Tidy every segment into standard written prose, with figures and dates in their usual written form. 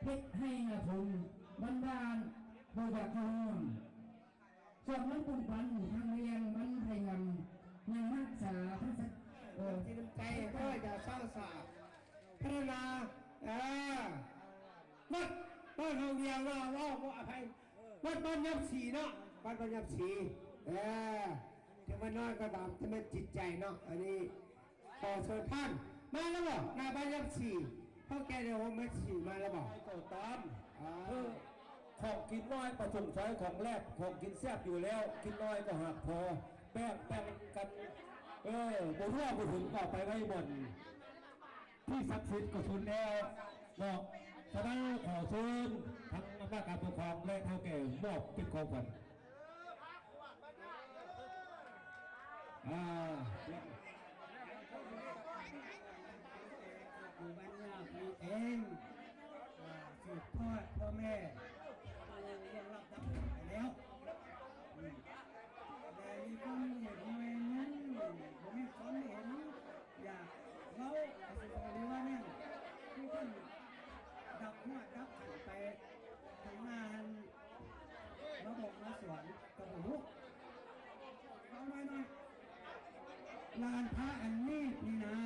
เฮ็ดให้นาทุนบ้านบ้านโดยจากข้อนส่วนมันปุ่นปันทางเรียงมันไทยงำยังรักษาพระสักจิตใจก็จะสร้างสรรค์พัฒนาวัดบ้านเราเรียงว่าอภัยวัดบ้านยับสีเนาะวัดบ้านยับสีถึงมันน้อยก็ตามที่มันจิตใจเนาะอันนี้ขอเชิญท่านมาแล้วบ่นายบ้านยับสีพ่อแกเดี๋ยวผมมาฉีมาแล้วบ่ก็ตามคือของกินน้อยประสงค์ใช้ของแรกของกินแซ่บอยู่แล้ว กินน้อยก็หักพอแบ่งกันบุญร่วมบุญถึงต่อไปไว้หมดที่ศักดิ์สิทธิ์ก็ชุนแล้วบอกฉะนั้นขอเชิญทั้งอำนาจการปกครองและเท่าแก่มอบเป็นของขวัญอยู่บ้านยาไปเองสืบทอดพ่อแม่ยังรับดับไปแล้วแต่มีคนเห็นไหมนั้นผมมีคนเห็นอยากเขาสุดท้ายว่าเนี่ยที่คนดับหัวดับขันไปทำงานระบบมาสวนกับผมเอาหน่อยลานพระอันนี้นี่นะ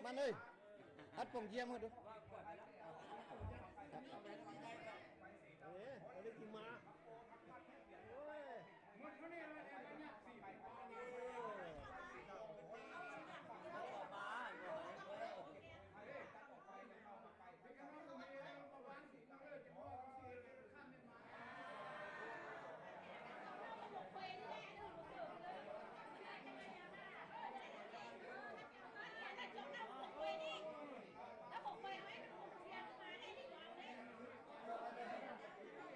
มันเลยอัดปงเยี่ยมมาดูอะไรกินมา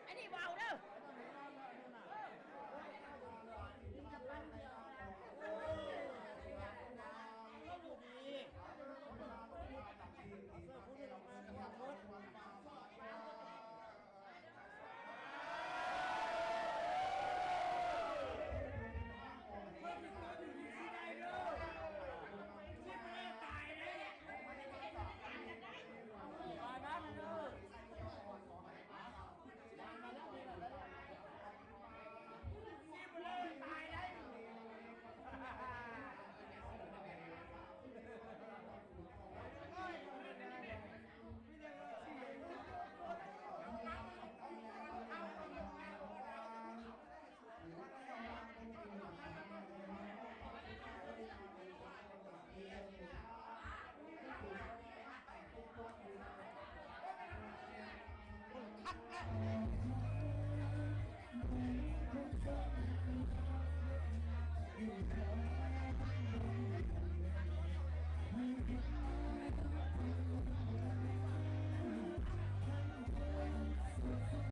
อันนี้เบาเด้อคัก